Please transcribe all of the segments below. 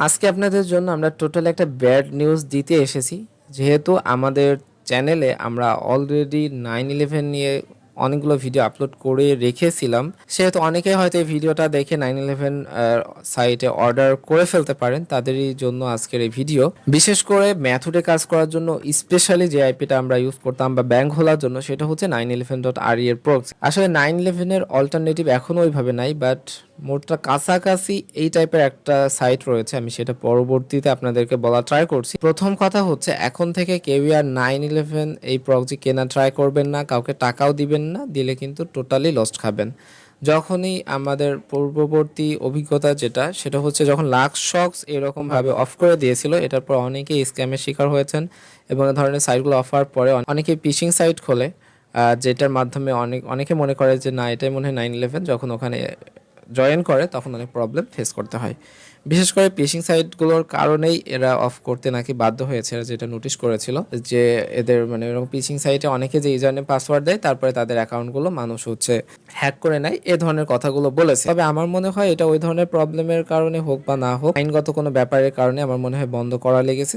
আজকে আপনাদের জন্য আমরা টোটাল একটা ব্যাড নিউজ দিতে এসেছি। যেহেতু আমাদের চ্যানেলে আমরা অলরেডি 9/11 নিয়ে অনেকগুলো ভিডিও আপলোড করে রেখেছিলাম, সেহেতু অনেকেই হয়তো এই ভিডিওটা দেখে 9/11 সাইটে অর্ডার করে ফেলতে পারেন। তাদেরই জন্য আজকের এই ভিডিও। বিশেষ করে ম্যাথডে কাজ করার জন্য স্পেশালি যে আইপিটা আমরা ইউজ করতাম বা ব্যাংক খোলার জন্য, সেটা হচ্ছে 911.re এর প্রক্সি। আসলে 9/11 এর অল্টারনেটিভ এখনো ওইভাবে নাই, বাট মোটটা কাছাকাছি এই টাইপের একটা সাইট রয়েছে। আমি সেটা পরবর্তীতে আপনাদেরকে বলা ট্রাই করছি। প্রথম কথা হচ্ছে, এখন থেকে কেউই আর 9/11 এই প্রক্সি কেনা ট্রাই করবেন না, কাউকে টাকাও দিবেন না, দিলে কিন্তু টোটালি লস্ট খাবেন। যখনই আমাদের পূর্ববর্তী অভিজ্ঞতা সেটা হচ্ছে যখন শক্স এরকম ভাবে অফ করে দিয়েছিল, এটার পর অনেকেই স্ক্যামের শিকার হয়েছেন এবং এই ধরনের সাইটগুলো অফার পরে অনেকে পিশিং সাইট খোলে, যেটার মাধ্যমে অনেকে মনে করে যে না, এটাই মনে হয় 9/11। যখন ওখানে জয়েন করে তখন অনেক প্রবলেম ফেস করতে হয়। বিশেষ করে পিশিং সাইটগুলোর কারণেই এরা অফ করতে নাকি বাধ্য হয়েছে, যেটা নোটিশ করেছিল যে এদের মানে এরকম পিশিং সাইটে অনেকে যে ইউজার নেম পাসওয়ার্ড দেয়, তারপরে তাদের অ্যাকাউন্টগুলো মানুষ হ্যাক করে নেয়, এ ধরনের কথাগুলো বলেছে। তবে আমার মনে হয় এটা ওই ধরনের প্রবলেমের কারণে হোক বা না হোক, আইনগত কোনো ব্যাপারের কারণে আমার মনে হয় বন্ধ করা লেগেছে,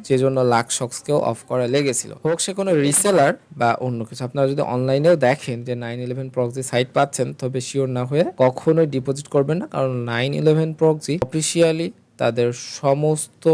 যে জন্য শক্সকেও অফ করা লেগেছিল। হোক সে কোনো রিসেলার বা অন্য কিছু। আপনারা যদি অনলাইনেও দেখেন যে 9/11 প্রক্সি সাইট পাচ্ছেন, তবে শিওর না হয়ে কখনোই ডিপোজিট করবেন না, কারণ 9/11 প্রক্সি অফিসিয়ালি তাদের সমস্ত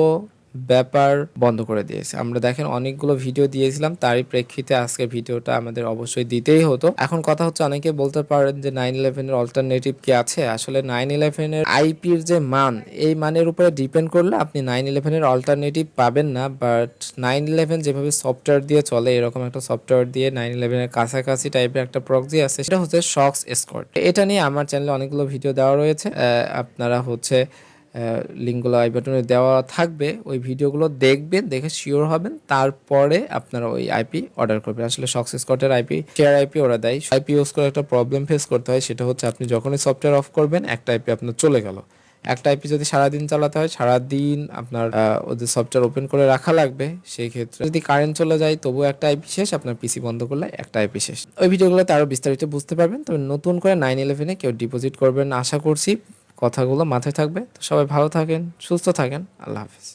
ব্যাপার বন্ধ করে দিয়েছে। আমরা দেখেন অনেকগুলো ভিডিও দিয়েছিলাম, তারই প্রেক্ষিতে আজকে ভিডিওটা আমাদের অবশ্যই দিতেই হতো। এখন কথা হচ্ছে, অনেকে বলতে পারেন যে 9/11 এর অল্টারনেটিভ কি আছে। আসলে 9/11 এর আইপির যে মান, এই মানের উপরে ডিপেন্ড করলে আপনি 9/11 এর অল্টারনেটিভ পাবেন না। বাট 9/11 যেভাবে সফটওয়্যার দিয়ে চলে, এরকম একটা সফটওয়্যার দিয়ে 9/11 এর কাছাকাছি টাইপের একটা প্রক্সি আছে, সেটা হচ্ছে শক্স স্কোয়াড। এটা নিয়ে আমার চ্যানেলে অনেকগুলো ভিডিও দেওয়া রয়েছে। আপনারা লিঙ্কগুলো আই বাটনে দেওয়া থাকবে, ওই ভিডিওগুলো দেখবেন, দেখে শিওর হবেন, তারপরে আপনারা ওই আইপি অর্ডার করবেন। আসলে শক্স স্কটের আইপি শেয়ার আইপি ওরা দেয়। আইপি ইউজ করে একটা প্রবলেম ফেস করতে হয়, সেটা হচ্ছে আপনি যখনই সফটওয়্যার অফ করবেন, একটা আইপি আপনার চলে গেল। একটা আইপি যদি সারাদিন চালাতে হয়, সারাদিন আপনার ওদের সফটওয়্যার ওপেন করে রাখা লাগবে। সেই ক্ষেত্রে যদি কারেন্ট চলে যায়, তবুও একটা আইপি শেষ। আপনার পিসি বন্ধ করলে একটা আইপি শেষ। ওই ভিডিওগুলোতে আরো বিস্তারিত বুঝতে পারবেন। তবে নতুন করে 9/11 কেউ ডিপোজিট করবেন আশা করছি। কথাগুলো মাথায় থাকবে। তো সবাই ভালো থাকেন, সুস্থ থাকেন। আল্লাহ হাফেজ।